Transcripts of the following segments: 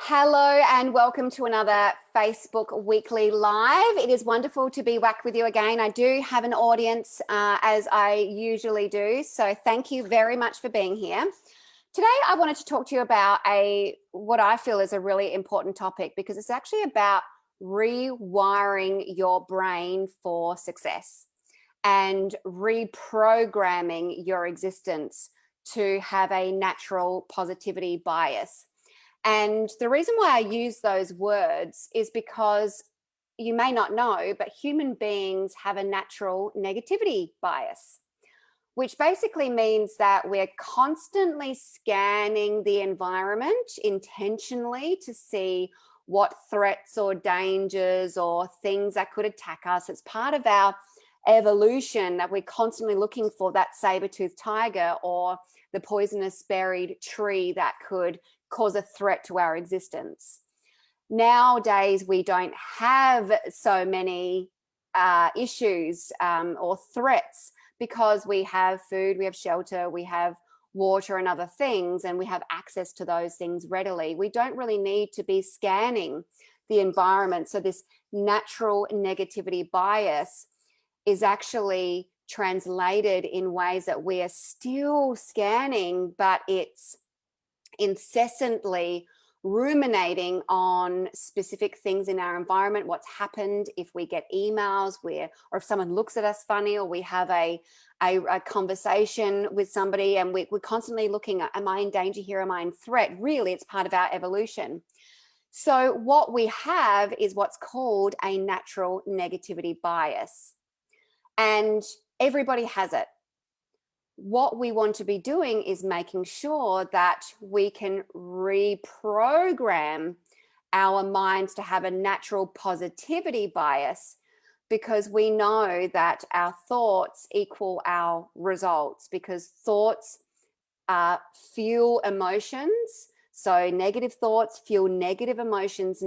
Hello and welcome to another Facebook Weekly Live. It is wonderful to be back with you again. I do have an audience as I usually do, so thank you very much for being here. Today I wanted to talk to you about what I feel is a really important topic, because it's actually about rewiring your brain for success and reprogramming your existence to have a natural positivity bias. And the reason why I use those words is because you may not know, but human beings have a natural negativity bias, which basically means that we're constantly scanning the environment intentionally to see what threats or dangers or things that could attack us. It's part of our evolution that we're constantly looking for that saber-toothed tiger or the poisonous buried tree that could cause a threat to our existence. Nowadays, we don't have so many issues or threats because we have food, we have shelter, we have water and other things, and we have access to those things readily. We don't really need to be scanning the environment. So this natural negativity bias is actually translated in ways that we are still scanning, but it's incessantly ruminating on specific things in our environment, what's happened, if we get emails or if someone looks at us funny, or we have a conversation with somebody and we're constantly looking at, am I in danger here? Am I in threat? Really, it's part of our evolution. So what we have is what's called a natural negativity bias. And everybody has it. What we want to be doing is making sure that we can reprogram our minds to have a natural positivity bias, because we know that our thoughts equal our results, because thoughts fuel emotions. So negative thoughts fuel negative emotions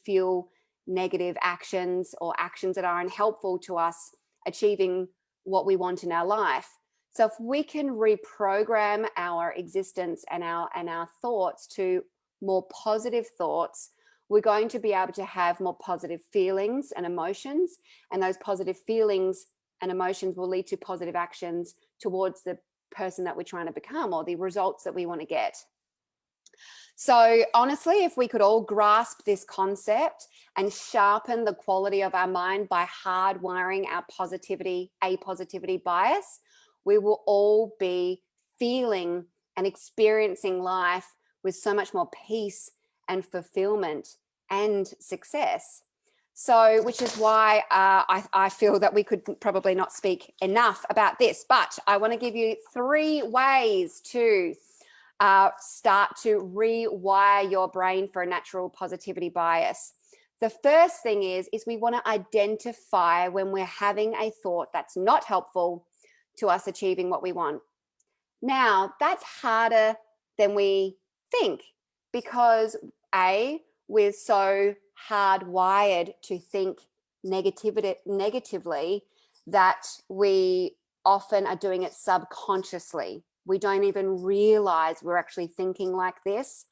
fuel negative actions, or actions that are unhelpful to us achieving what we want in our life. So if we can reprogram our existence and our thoughts to more positive thoughts, we're going to be able to have more positive feelings and emotions, and those positive feelings and emotions will lead to positive actions towards the person that we're trying to become, or the results that we want to get. So honestly, if we could all grasp this concept and sharpen the quality of our mind by hardwiring our positivity bias, we will all be feeling and experiencing life with so much more peace and fulfillment and success. So, which is why I feel that we could probably not speak enough about this, but I want to give you 3 ways to start to rewire your brain for a natural positivity bias. The first thing is we want to identify when we're having a thought that's not helpful to us achieving what we want. Now, that's harder than we think, because we're so hardwired to think negatively that we often are doing it subconsciously. We don't even realize we're actually thinking like this.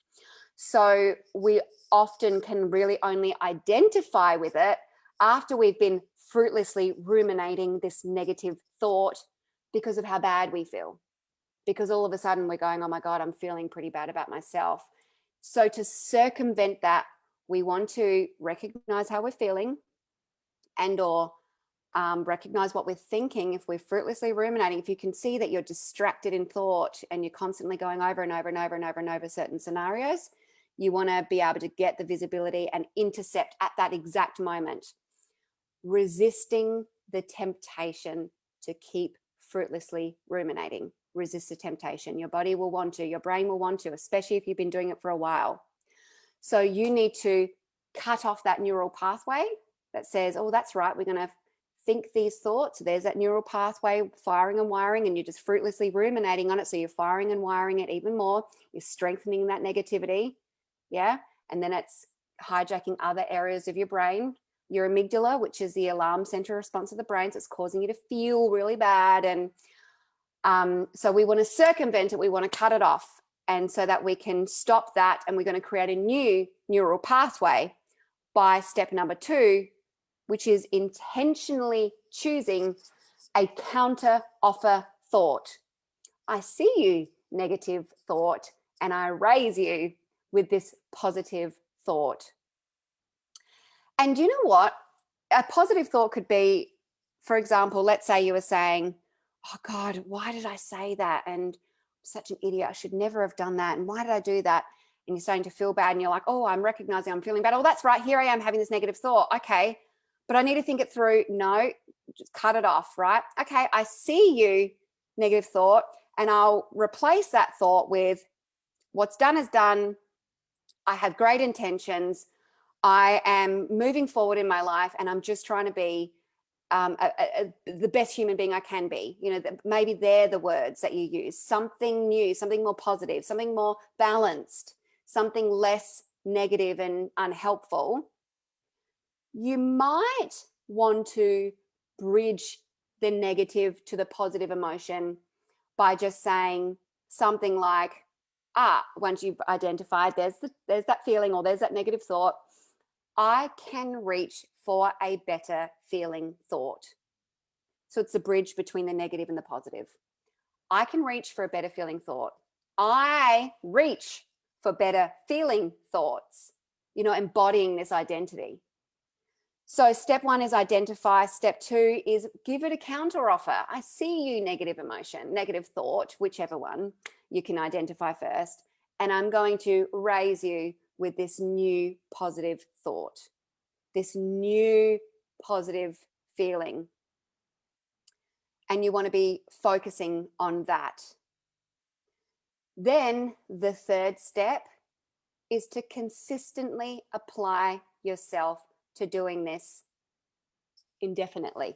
So we often can really only identify with it after we've been fruitlessly ruminating this negative thought, because of how bad we feel. Because all of a sudden we're going, oh my God, I'm feeling pretty bad about myself. So to circumvent that, we want to recognize how we're feeling or recognize what we're thinking. If we're fruitlessly ruminating, if you can see that you're distracted in thought and you're constantly going over and over and over and over and over certain scenarios, you want to be able to get the visibility and intercept at that exact moment, resisting the temptation to keep fruitlessly ruminating. Resist the temptation. Your body will want to, your brain will want to, especially if you've been doing it for a while. So you need to cut off that neural pathway that says, oh, that's right, we're going to think these thoughts. There's that neural pathway firing and wiring, and you're just fruitlessly ruminating on it. So you're firing and wiring it even more. You're strengthening that negativity. Yeah. And then it's hijacking other areas of your brain. Your amygdala, which is the alarm center response of the brain, so it's causing you to feel really bad. And so we want to circumvent it. We want to cut it off. And so that we can stop that, and we're going to create a new neural pathway by step number 2, which is intentionally choosing a counter offer thought. I see you, negative thought, and I raise you with this positive thought. And you know what? A positive thought could be, for example, let's say you were saying, oh God, why did I say that? And I'm such an idiot. I should never have done that. And why did I do that? And you're starting to feel bad, and you're like, oh, I'm recognizing I'm feeling bad. Oh, that's right. Here I am having this negative thought. Okay. But I need to think it through. No, just cut it off, right? Okay. I see you, negative thought, and I'll replace that thought with what's done is done. I have great intentions. I am moving forward in my life, and I'm just trying to be the best human being I can be. You know, maybe they're the words that you use. Something new, something more positive, something more balanced, something less negative and unhelpful. You might want to bridge the negative to the positive emotion by just saying something like, once you've identified there's that feeling or there's that negative thought, I can reach for a better feeling thought. So it's the bridge between the negative and the positive. I can reach for a better feeling thought. I reach for better feeling thoughts, embodying this identity. So step 1 is identify. Step 2 is give it a counter offer. I see you, negative emotion, negative thought, whichever one you can identify first. And I'm going to raise you with this new positive thought, this new positive feeling. And you want to be focusing on that. Then the third step is to consistently apply yourself to doing this indefinitely.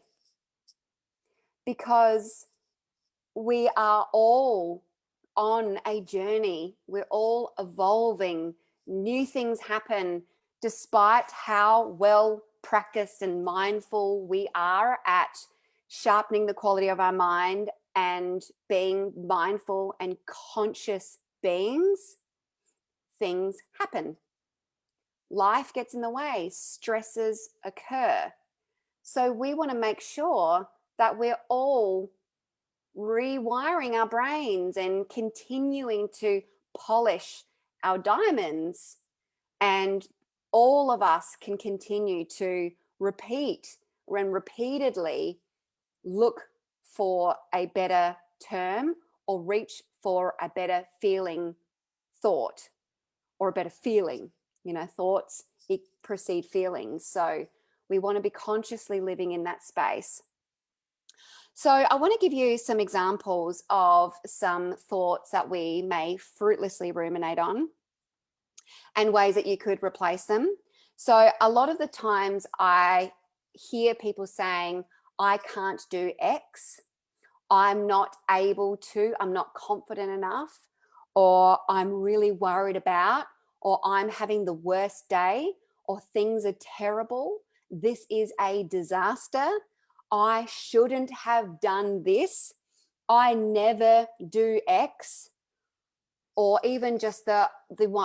Because we are all on a journey. We're all evolving. New things happen despite how well practiced and mindful we are at sharpening the quality of our mind and being mindful and conscious beings. Things happen. Life gets in the way. Stresses occur. So we want to make sure that we're all rewiring our brains and continuing to polish our diamonds, and all of us can continue to repeat and repeatedly look for a better term or reach for a better feeling thought or a better feeling. Thoughts precede feelings, so we want to be consciously living in that space. So I want to give you some examples of some thoughts that we may fruitlessly ruminate on and ways that you could replace them. So a lot of the times I hear people saying, I can't do X, I'm not able to, I'm not confident enough, or I'm really worried about, or I'm having the worst day, or things are terrible, this is a disaster, I shouldn't have done this, I never do X, or even just the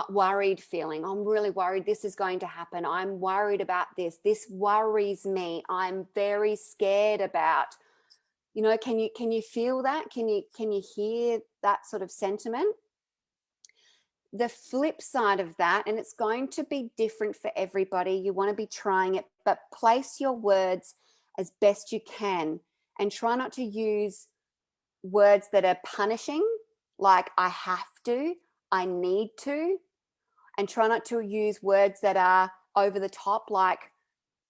worried feeling. I'm really worried this is going to happen. I'm worried about this. This worries me. I'm very scared about. Can you feel that? Can you hear that sort of sentiment? The flip side of that, and it's going to be different for everybody. You want to be trying it, but place your words as best you can and try not to use words that are punishing, like I have to, I need to, and try not to use words that are over the top, like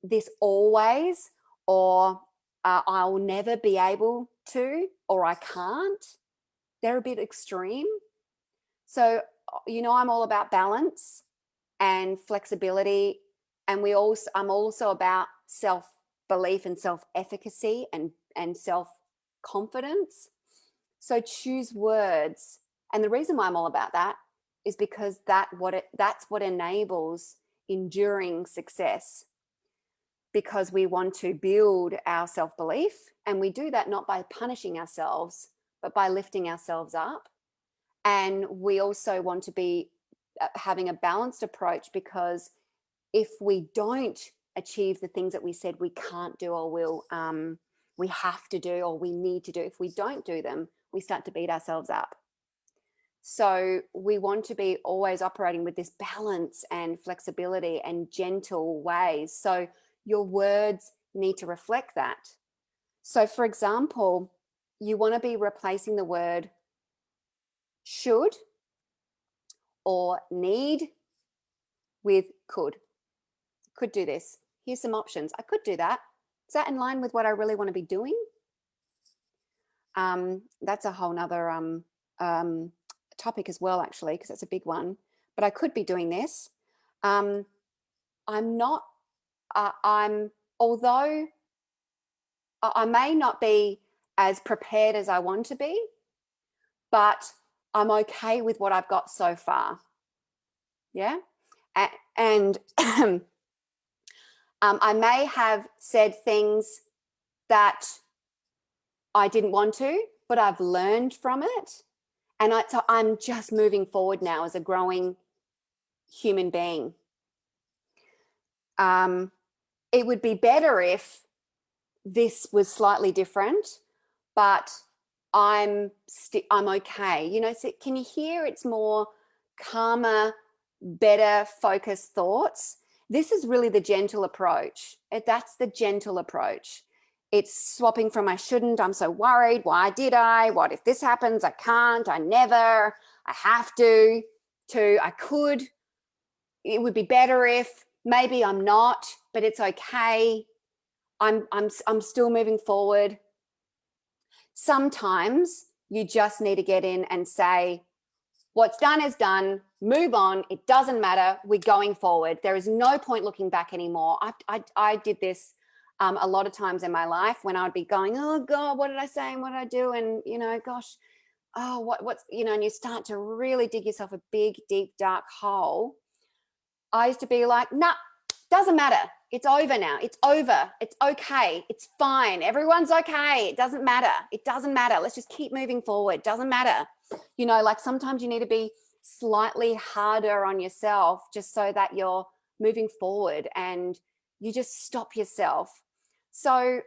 this always, or I'll never be able to, or I can't. They're a bit extreme. So, I'm all about balance and flexibility, and I'm also about self-belief and self-efficacy and self-confidence. So choose words. And the reason why I'm all about that is because that's what enables enduring success. Because we want to build our self-belief, and we do that not by punishing ourselves, but by lifting ourselves up. And we also want to be having a balanced approach, because if we don't achieve the things that we said we can't do, or we have to do, or we need to do, if we don't do them, we start to beat ourselves up. So we want to be always operating with this balance and flexibility and gentle ways. So your words need to reflect that. So for example, you want to be replacing the word should or need with could. Could do this. Here's some options. I could do that. Is that in line with what I really want to be doing? That's a whole nother topic as well, actually, because it's a big one. But I could be doing this. I'm not. Although I may not be as prepared as I want to be, but I'm okay with what I've got so far. Yeah, and I may have said things that I didn't want to, but I've learned from it. And so I'm just moving forward now as a growing human being. It would be better if this was slightly different, but I'm okay. You know, so can you hear it's more calmer, better focused thoughts? This is really the gentle approach. That's the gentle approach. It's swapping from I shouldn't, I'm so worried, why did I, what if this happens, I can't, I never, I have to I could, it would be better if, maybe I'm not, but it's okay, I'm still moving forward. Sometimes you just need to get in and say, what's done is done, move on, it doesn't matter, we're going forward. There is no point looking back anymore. I did this a lot of times in my life when I'd be going, oh God, what did I say and what did I do? And, you know, gosh, oh, what's, you know, and you start to really dig yourself a big, deep, dark hole. I used to be like, nah, doesn't matter. It's over now. It's over. It's okay. It's fine. Everyone's okay. It doesn't matter. It doesn't matter. Let's just keep moving forward. Doesn't matter. You know, like sometimes you need to be slightly harder on yourself just so that you're moving forward and you just stop yourself. So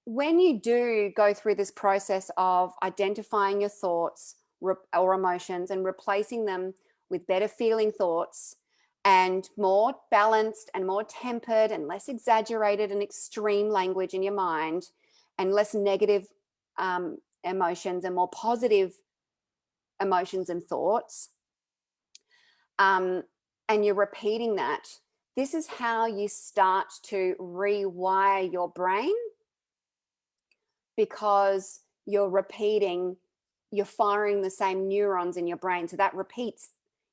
when you do go through this process of identifying your thoughts or emotions and replacing them with better feeling thoughts and more balanced and more tempered and less exaggerated and extreme language in your mind and less negative emotions and more positive emotions and thoughts, and you're repeating that, this is how you start to rewire your brain, because you're repeating, you're firing the same neurons in your brain. So that repeats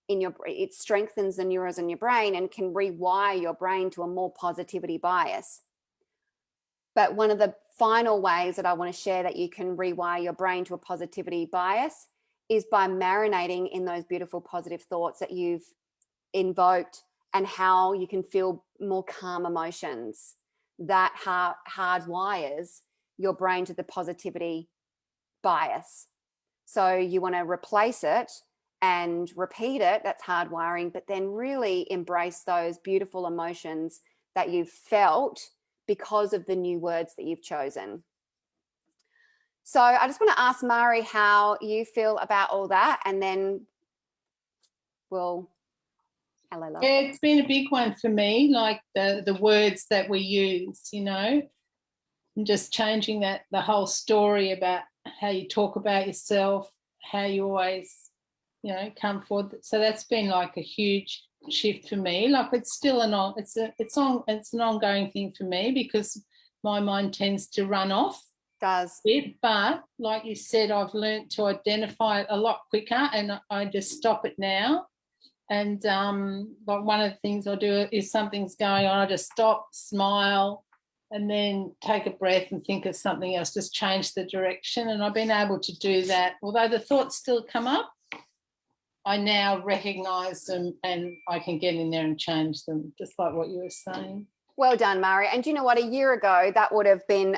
in your, it strengthens the neurons in your brain and can rewire your brain to a more positivity bias. But one of the final ways that I want to share that you can rewire your brain to a positivity bias is by marinating in those beautiful positive thoughts that you've invoked and how you can feel more calm emotions. That hardwires your brain to the positivity bias. So you want to replace it and repeat it, that's hardwiring, but then really embrace those beautiful emotions that you've felt because of the new words that you've chosen. So I just want to ask Mari how you feel about all that, and then we'll, hello love. Yeah, it's been a big one for me, like the words that we use, you know, and just changing that, the whole story about how you talk about yourself, how you always, you know, come forward. So that's been like a huge shift for me. Like it's still it's an ongoing thing for me because my mind tends to run off. Does. But like you said, I've learned to identify it a lot quicker, and I just stop it now. And like one of the things I do is something's going on, I just stop, smile, and then take a breath and think of something else, just change the direction. And I've been able to do that. Although the thoughts still come up, I now recognise them and I can get in there and change them, just like what you were saying. Well done, Mari. And you know what? A year ago, that would have been,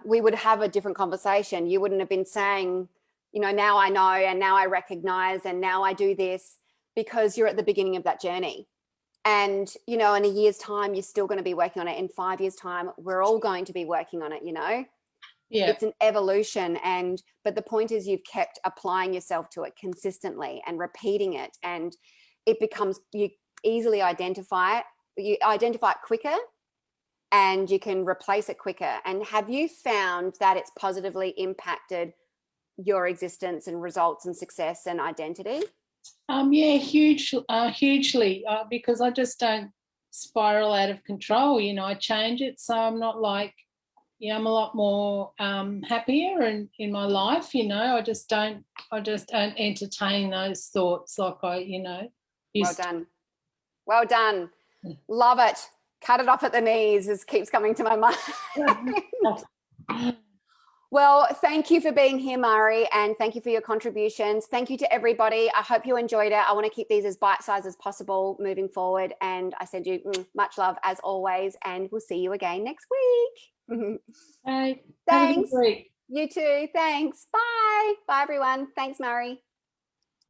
we would have a different conversation. You wouldn't have been saying you know, now I know, and now I recognize, and now I do this, because you're at the beginning of that journey. And, you know, in a year's time, you're still going to be working on it. In 5 years' time, we're all going to be working on it, you know. Yeah. It's an evolution. But the point is, you've kept applying yourself to it consistently and repeating it, and it becomes, you easily identify it. You identify it quicker, and you can replace it quicker. And have you found that it's positively impacted your existence and results and success and identity? Yeah, hugely, because I just don't spiral out of control. You know, I change it, so I'm not like, yeah, I'm a lot more happier in my life. You know, I just don't entertain those thoughts like I, you know, Well done. Well done. Love it. Cut it off at the knees, just keeps coming to my mind. Well, thank you for being here, Mari, and thank you for your contributions. Thank you to everybody. I hope you enjoyed it. I want to keep these as bite-sized as possible moving forward, and I send you much love as always, and we'll see you again next week. Hey, thanks. have a good week. You too. Thanks. Bye. Bye, everyone. Thanks, Mari.